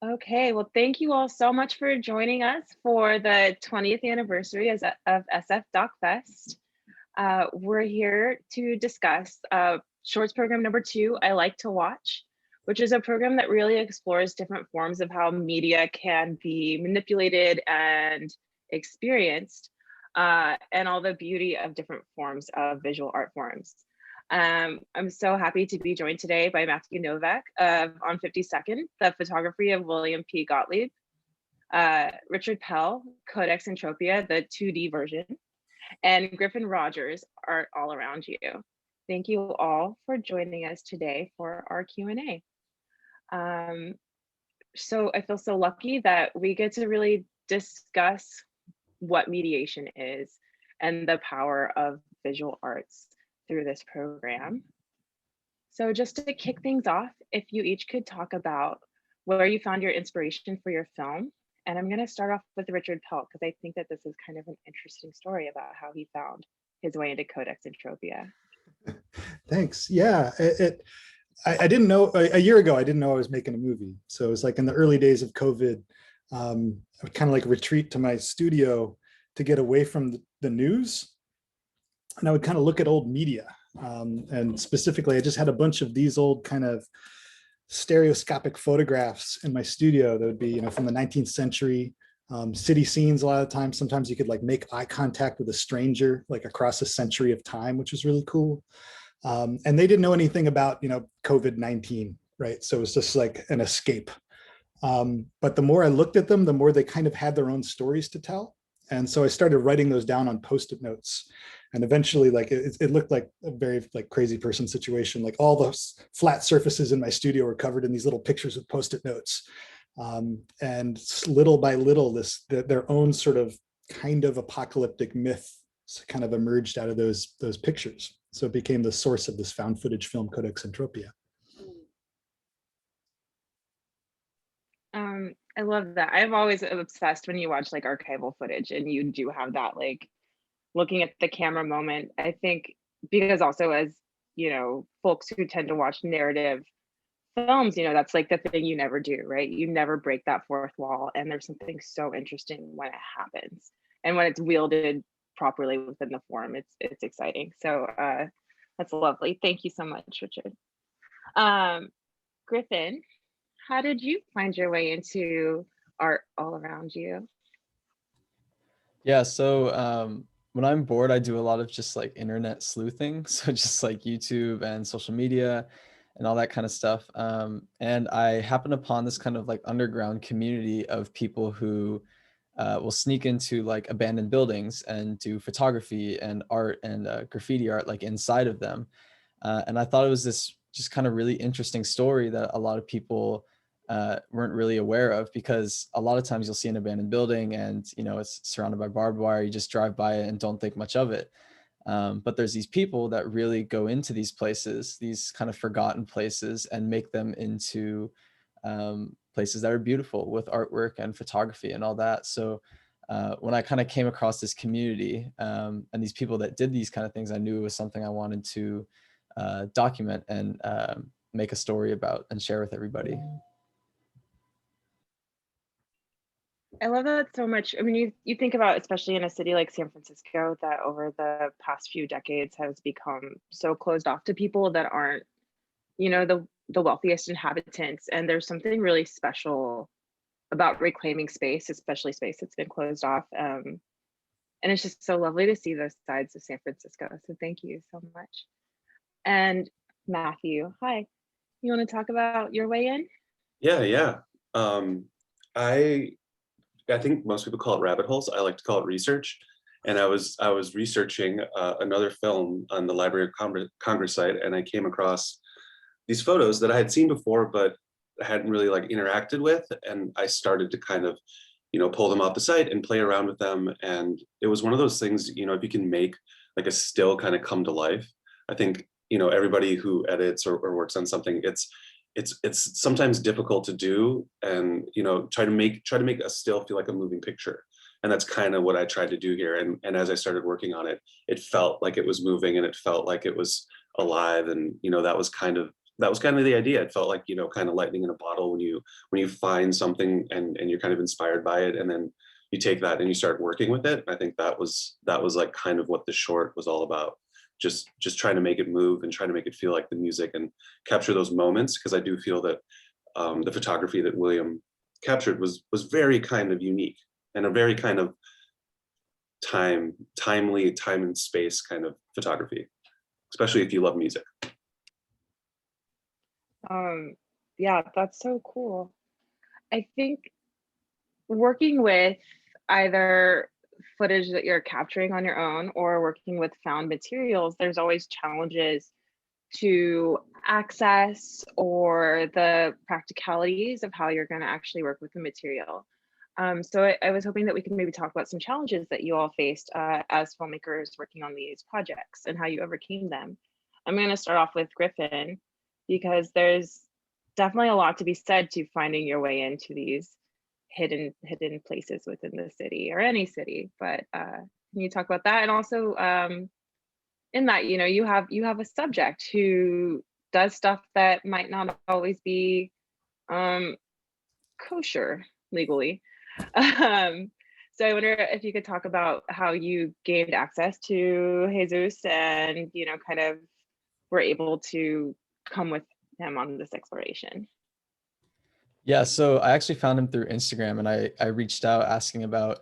Okay, well, thank you all so much for joining us for the 20th anniversary of SF Doc Fest. We're here to discuss shorts program number 2, I Like to Watch, which is a program that really explores different forms of how media can be manipulated and experienced, and all the beauty of different forms of visual art forms. I'm so happy to be joined today by Matthew Novak On 52nd, the photography of William P. Gottlieb, Richard Pell, Codex Entropia, the 2D version, and Griffin Rogers, Art All Around You. Thank you all for joining us today for our Q&A. So I feel so lucky that we get to really discuss what mediation is and the power of visual arts through this program. So just to kick things off, if you each could talk about where you found your inspiration for your film. And I'm going to start off with Richard Pell, because I think that this is kind of an interesting story about how he found his way into Codex Entropia. Thanks. Yeah, I didn't know, a year ago, I didn't know I was making a movie. So it was like in the early days of COVID, I would kind of like retreat to my studio to get away from the news. And I would kind of look at old media. And specifically, I just had a bunch of these old kind of stereoscopic photographs in my studio that would be, from the 19th century, city scenes a lot of times. Sometimes you could like make eye contact with a stranger, like across a century of time, which was really cool. And they didn't know anything about, COVID-19, right? So it was just like an escape. But the more I looked at them, the more they kind of had their own stories to tell. And so I started writing those down on Post-it notes. And eventually, like it looked like a very like crazy person situation. Like all those flat surfaces in my studio were covered in these little pictures with Post-it notes. And little by little, their own sort of kind of apocalyptic myth kind of emerged out of those pictures. So it became the source of this found footage film, Codex Entropia. I love that. I've always obsessed when you watch like archival footage and you do have that like looking at the camera moment. I think because also as folks who tend to watch narrative films, that's like the thing you never do, right? You never break that fourth wall, and there's something so interesting when it happens and when it's wielded properly within the form. It's exciting. So that's lovely. Thank you so much, Richard. Griffin, how did you find your way into art all around you? Yeah, so when I'm bored, I do a lot of just like internet sleuthing. So just like YouTube and social media and all that kind of stuff. And I happened upon this kind of like underground community of people who will sneak into like abandoned buildings and do photography and art and graffiti art like inside of them. And I thought it was this just kind of really interesting story that a lot of people weren't really aware of, because a lot of times you'll see an abandoned building and it's surrounded by barbed wire. You just drive by it and don't think much of it. But there's these people that really go into these places, these kind of forgotten places, and make them into places that are beautiful with artwork and photography and all that. So when I kind of came across this community and these people that did these kind of things, I knew it was something I wanted to document and make a story about and share with everybody. I love that so much. I mean, you think about, especially in a city like San Francisco, that over the past few decades has become so closed off to people that aren't, the wealthiest inhabitants. And there's something really special about reclaiming space, especially space that's been closed off. And it's just so lovely to see those sides of San Francisco. So thank you so much. And Matthew, hi. You want to talk about your way in? Yeah. I think most people call it rabbit holes. I like to call it research. And I was researching another film on the Library of Congress site, and I came across these photos that I had seen before, but hadn't really like interacted with. And I started to kind of, pull them off the site and play around with them. And it was one of those things, if you can make like a still kind of come to life, I think, everybody who edits or works on something, it's sometimes difficult to do, and try to make a still feel like a moving picture. And that's kind of what I tried to do here. And as I started working on it, it felt like it was moving and it felt like it was alive. And that was kind of that was kind of the idea. It felt like, you know, kind of lightning in a bottle when you find something and you're kind of inspired by it, and then you take that and you start working with it. I think that was like kind of what the short was all about. Just trying to make it move and trying to make it feel like the music and capture those moments, because I do feel that the photography that William captured was very kind of unique and a very kind of timely time and space kind of photography, especially if you love music. Yeah, that's so cool. I think working with either footage that you're capturing on your own or working with found materials, there's always challenges to access or the practicalities of how you're going to actually work with the material. So I was hoping that we could maybe talk about some challenges that you all faced as filmmakers working on these projects and how you overcame them. I'm going to start off with Griffin, because there's definitely a lot to be said to finding your way into these hidden places within the city or any city. But can you talk about that? And also in that, you know, you have a subject who does stuff that might not always be kosher legally. So I wonder if you could talk about how you gained access to Jesus and, you know, kind of were able to come with him on this exploration. Yeah, so I actually found him through Instagram, and I reached out asking about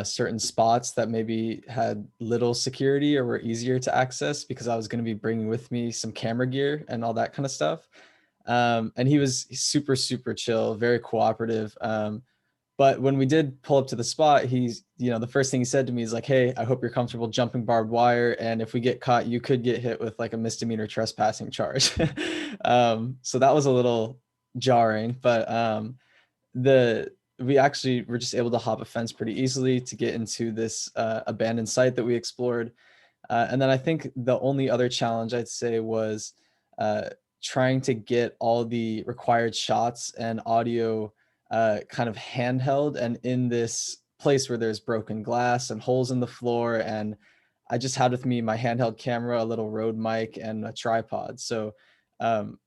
certain spots that maybe had little security or were easier to access, because I was going to be bringing with me some camera gear and all that kind of stuff. And he's super, super chill, very cooperative. But when we did pull up to the spot, he's, you know, the first thing he said to me is like, "Hey, I hope you're comfortable jumping barbed wire. And if we get caught, you could get hit with like a misdemeanor trespassing charge." So that was a little jarring, but we actually were just able to hop a fence pretty easily to get into this abandoned site that we explored. And then I think the only other challenge I'd say was trying to get all the required shots and audio kind of handheld and in this place where there's broken glass and holes in the floor. And I just had with me my handheld camera, a little Rode mic, and a tripod. So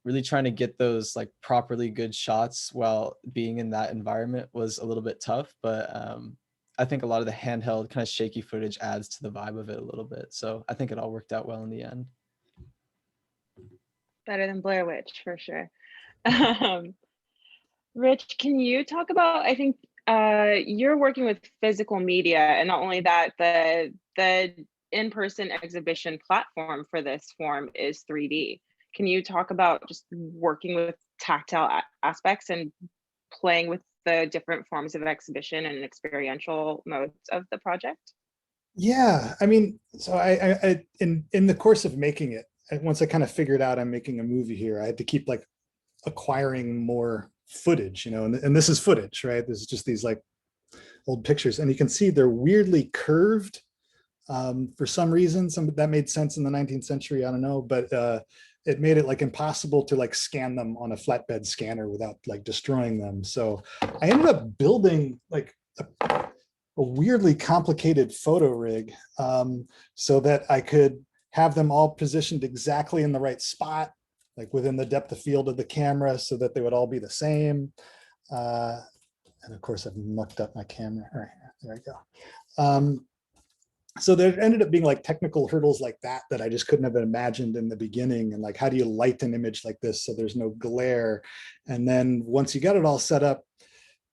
really trying to get those like properly good shots while being in that environment was a little bit tough. But I think a lot of the handheld kind of shaky footage adds to the vibe of it a little bit. So I think it all worked out well in the end. Better than Blair Witch for sure. Rich, can you talk about, I think you're working with physical media, and not only that, the in-person exhibition platform for this form is 3D. Can you talk about just working with tactile aspects and playing with the different forms of exhibition and experiential modes of the project? Yeah, I mean, so I in the course of making it, once I kind of figured out I'm making a movie here, I had to keep like acquiring more footage, you know, and this is footage, right? This is just these like old pictures, and you can see they're weirdly curved for some reason. That made sense in the 19th century, I don't know, but it made it like impossible to like scan them on a flatbed scanner without like destroying them. So I ended up building like a weirdly complicated photo rig so that I could have them all positioned exactly in the right spot, like within the depth of field of the camera, so that they would all be the same. And of course I've mucked up my camera. All right, there we go. So there ended up being like technical hurdles like that I just couldn't have imagined in the beginning. And like, how do you light an image like this so there's no glare? And then once you got it all set up,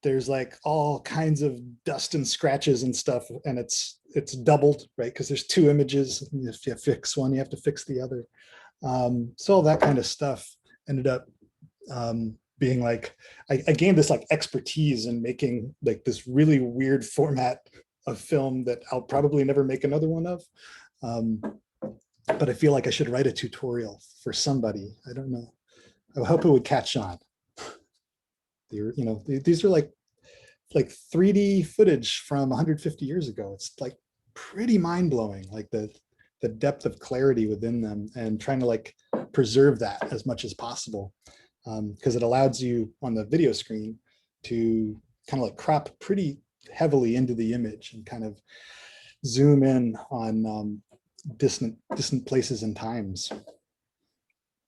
there's like all kinds of dust and scratches and stuff, and it's doubled, right? Because there's two images. If you fix one, you have to fix the other. So all that kind of stuff ended up being like, I gained this like expertise in making like this really weird format of film that I'll probably never make another one of. But I feel like I should write a tutorial for somebody. I don't know. I hope it would catch on. You know, these are like 3D footage from 150 years ago. It's like pretty mind-blowing, like the depth of clarity within them, and trying to like preserve that as much as possible, because it allows you on the video screen to kind of like crop pretty heavily into the image and kind of zoom in on distant places and times.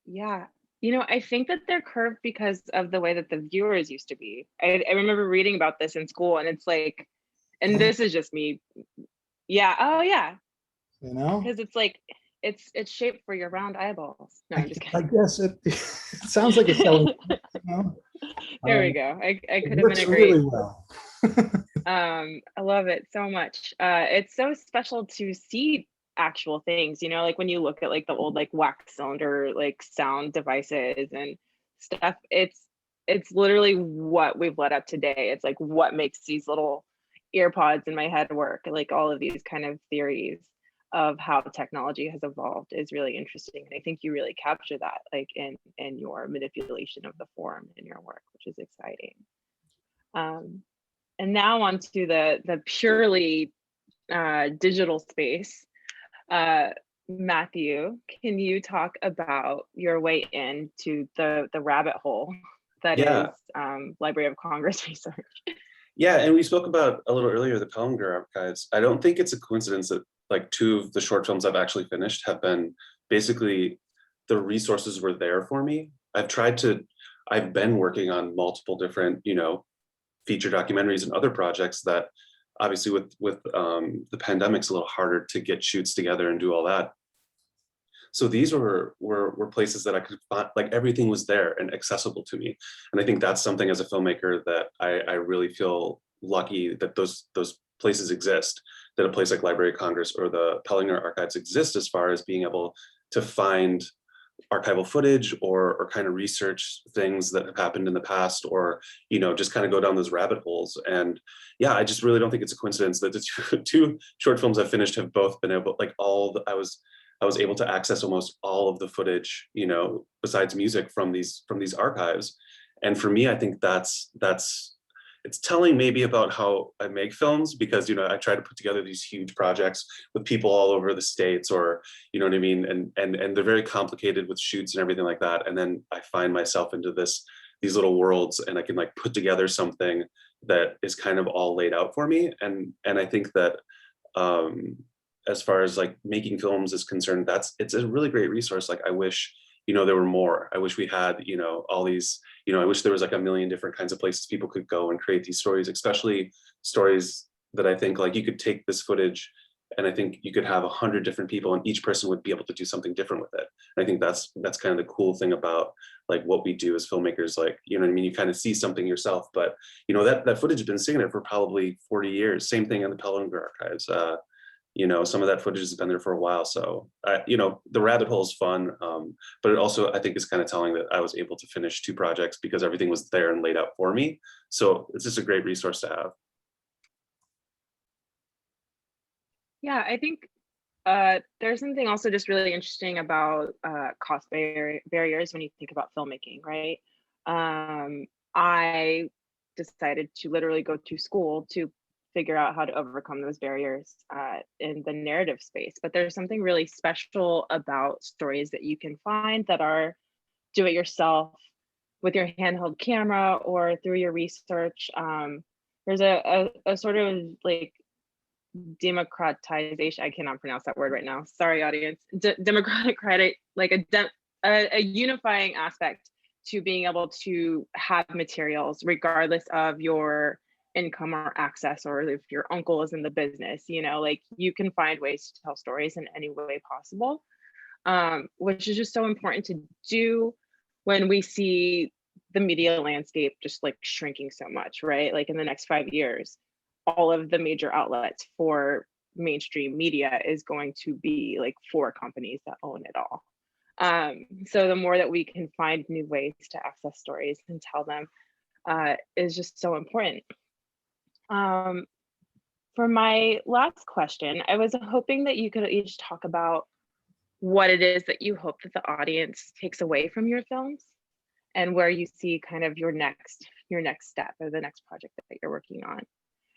Yeah, I think that they're curved because of the way that the viewers used to be. I remember reading about this in school, and it's like, and this is just me. Yeah. Oh yeah. You know, Because it's like it's shaped for your round eyeballs. No, I'm just I kidding. guess it sounds like a selling point, you know? There we Um, go. I it could have been works a great. really well. I love it so much. It's so special to see actual things, like when you look at like the old like wax cylinder like sound devices and stuff, it's literally what we've led up today. It's like what makes these little ear pods in my head work, like all of these kind of theories of how technology has evolved is really interesting. And I think you really capture that like in your manipulation of the form in your work, which is exciting. And now onto the purely digital space. Matthew, can you talk about your way into the rabbit hole that is Yeah, Library of Congress research? yeah, and we spoke about a little earlier the Pellinger archives. I don't think it's a coincidence that like two of the short films I've actually finished have been basically the resources were there for me. I've been working on multiple different, feature documentaries and other projects that obviously with the pandemic, it's a little harder to get shoots together and do all that. So these were places that I could find, like everything was there and accessible to me. And I think that's something as a filmmaker that I really feel lucky that those places exist, that a place like Library of Congress or the Pellinger Archives exist as far as being able to find archival footage or kind of research things that have happened in the past, or just kind of go down those rabbit holes. And yeah, I just really don't think it's a coincidence that the two short films I've finished have both been able, like I was able to access almost all of the footage, besides music from these archives. And for me, I think that's it's telling maybe about how I make films, because I try to put together these huge projects with people all over the states, or you know what I mean, and they're very complicated with shoots and everything like that. And then I find myself into these little worlds, and I can like put together something that is kind of all laid out for me. And I think that as far as like making films is concerned, it's a really great resource. Like I wish there were more. I wish we had all these, I wish there was like a million different kinds of places people could go and create these stories, especially stories that I think like you could take this footage and I think you could have 100 different people and each person would be able to do something different with it. And I think that's kind of the cool thing about like what we do as filmmakers. Like, you know what I mean? You kind of see something yourself, but that footage has been sitting there for probably 40 years. Same thing in the Pellinger archives. Some of that footage has been there for a while. So, the rabbit hole is fun. But it also, I think, is kind of telling that I was able to finish two projects because everything was there and laid out for me. So it's just a great resource to have. Yeah, I think there's something also just really interesting about cost barriers when you think about filmmaking, right? I decided to literally go to school to figure out how to overcome those barriers in the narrative space. But there's something really special about stories that you can find that are do it yourself with your handheld camera or through your research. There's a sort of like democratization. I cannot pronounce that word right now. Sorry, audience. Democratic credit, like a unifying aspect to being able to have materials regardless of your income or access, or if your uncle is in the business, like you can find ways to tell stories in any way possible, which is just so important to do when we see the media landscape just like shrinking so much, right? Like in the next 5 years, all of the major outlets for mainstream media is going to be like 4 companies that own it all. So the more that we can find new ways to access stories and tell them is just so important. For my last question, I was hoping that you could each talk about what it is that you hope that the audience takes away from your films and where you see kind of your next step or the next project that you're working on.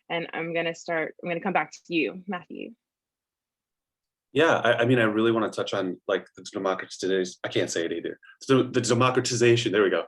And I'm going to come back to you, Matthew. Yeah, I mean, I really want to touch on like the democratization. I can't say it either. So the democratization. There we go.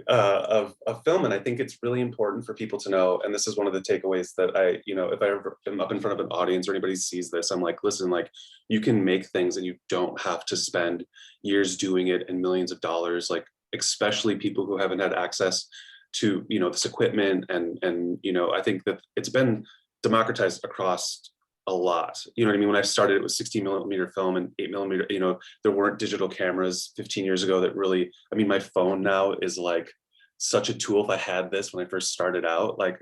of film. And I think it's really important for people to know, and this is one of the takeaways that I, if I ever am up in front of an audience or anybody sees this, I'm like, listen, like, you can make things and you don't have to spend years doing it and millions of dollars, like, especially people who haven't had access to, this equipment. And I think that it's been democratized across a lot. You know what I mean? When I started, it was 16mm film and 8mm. There weren't digital cameras 15 years ago that really, I mean, my phone now is like such a tool. If I had this when I first started out, like,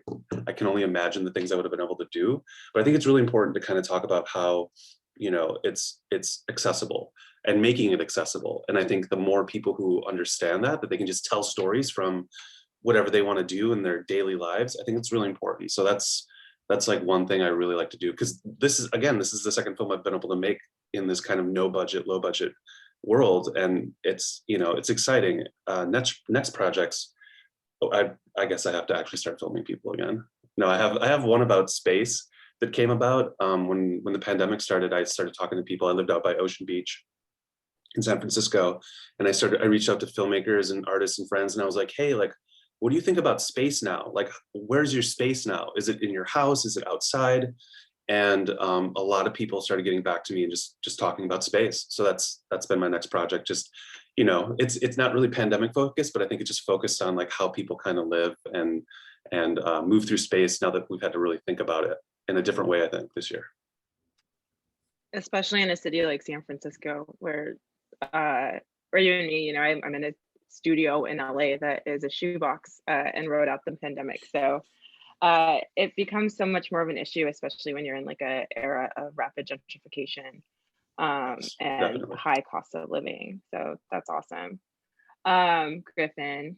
I can only imagine the things I would have been able to do. But I think it's really important to kind of talk about how, it's accessible and making it accessible. And I think the more people who understand that they can just tell stories from whatever they want to do in their daily lives, I think it's really important. So that's like one thing I really like to do, because this is the second film I've been able to make in this kind of low budget world. And it's exciting. Next projects, I guess I have to actually start filming people again. No, I have one about space that came about when the pandemic started. I started talking to people. I lived out by Ocean Beach in San Francisco, and I reached out to filmmakers and artists and friends, and I was like, hey, like, what do you think about space now? Like, where's your space now? Is it in your house? Is it outside? And a lot of people started getting back to me and just talking about space. So that's been my next project. Just, it's not really pandemic focused, but I think it just focused on like how people kind of live and move through space now that we've had to really think about it in a different way, I think, this year. Especially in a city like San Francisco, where even me, I'm in a studio in LA that is a shoebox and rode out the pandemic. So it becomes so much more of an issue, especially when you're in like an era of rapid gentrification and Definitely. high cost of living. So that's awesome. Griffin,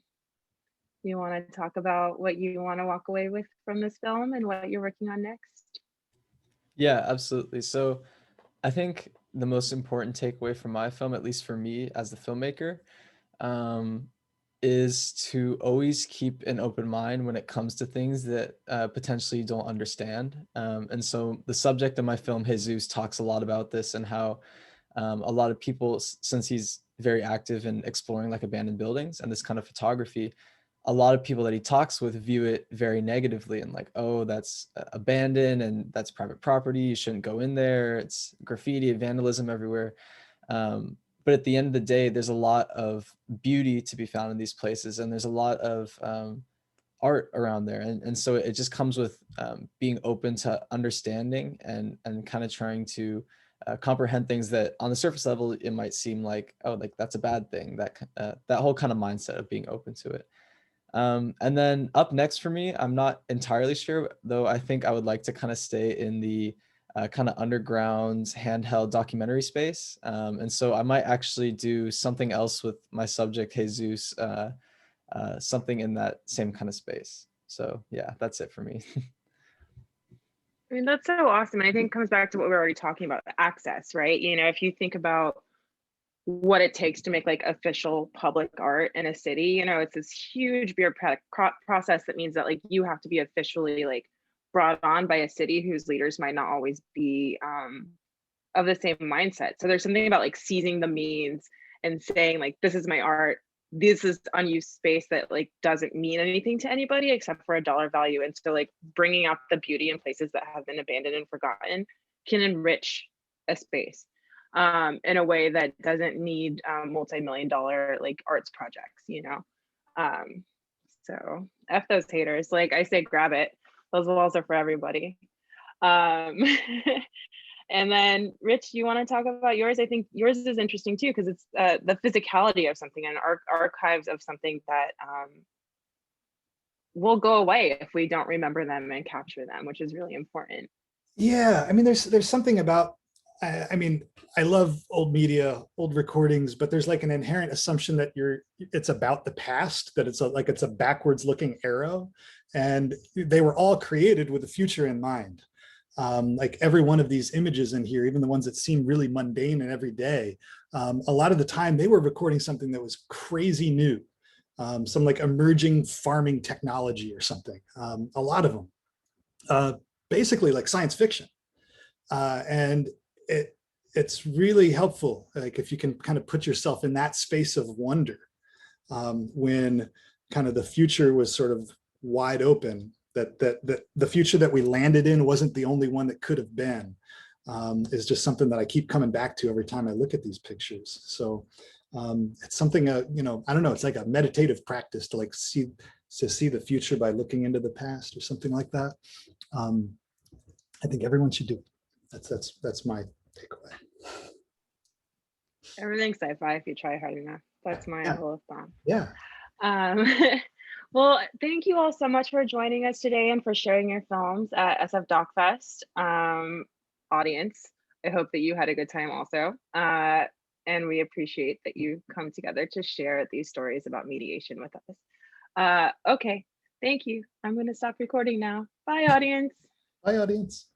you want to talk about what you want to walk away with from this film and what you're working on next? Yeah, absolutely. So I think the most important takeaway from my film, at least for me as the filmmaker, is to always keep an open mind when it comes to things that potentially you don't understand. And so the subject of my film, Jesus, talks a lot about this, and how a lot of people, since he's very active in exploring like abandoned buildings and this kind of photography, a lot of people that he talks with view it very negatively and like, oh, that's abandoned and that's private property. You shouldn't go in there. It's graffiti, vandalism everywhere. But at the end of the day, there's a lot of beauty to be found in these places, and there's a lot of art around there. And so it just comes with being open to understanding and kind of trying to comprehend things that on the surface level, it might seem like, oh, like that's a bad thing, that whole kind of mindset of being open to it. And then up next for me, I'm not entirely sure, though I think I would like to kind of stay in the kind of underground handheld documentary space. And so I might actually do something else with my subject, Jesus, something in that same kind of space. So yeah, that's it for me. I mean, that's so awesome. And I think it comes back to what we were already talking about, access, right? If you think about what it takes to make like official public art in a city, it's this huge bureaucratic process that means that like you have to be officially like brought on by a city whose leaders might not always be of the same mindset. So there's something about like seizing the means and saying like, this is my art, this is unused space that like doesn't mean anything to anybody except for a dollar value. And so like bringing out the beauty in places that have been abandoned and forgotten can enrich a space in a way that doesn't need multi-million-dollar like arts projects, so F those haters. Like I say, grab it. Those walls are for everybody. And then Rich, you want to talk about yours? I think yours is interesting too, because it's the physicality of something and archives of something that will go away if we don't remember them and capture them, which is really important. Yeah, I mean, there's something about, I mean, I love old media, old recordings, but there's like an inherent assumption that it's about the past, that it's a backwards looking arrow, and they were all created with the future in mind. Like every one of these images in here, even the ones that seem really mundane and everyday, a lot of the time they were recording something that was crazy new, some like emerging farming technology or something. A lot of them, basically like science fiction, and it's really helpful, like if you can kind of put yourself in that space of wonder, when kind of the future was sort of wide open, that the future that we landed in wasn't the only one that could have been, is just something that I keep coming back to every time I look at these pictures. So it's something, you know, I don't know, it's like a meditative practice to like see the future by looking into the past or something like that. I think everyone should do it. That's my takeaway. Everything's sci-fi if you try hard enough. That's my Yeah. rule of thumb. Yeah. Well, thank you all so much for joining us today and for sharing your films at SF Doc Fest. Audience, I hope that you had a good time also. And we appreciate that you come together to share these stories about mediation with us. Okay, thank you. I'm going to stop recording now. Bye, audience. Bye, audience.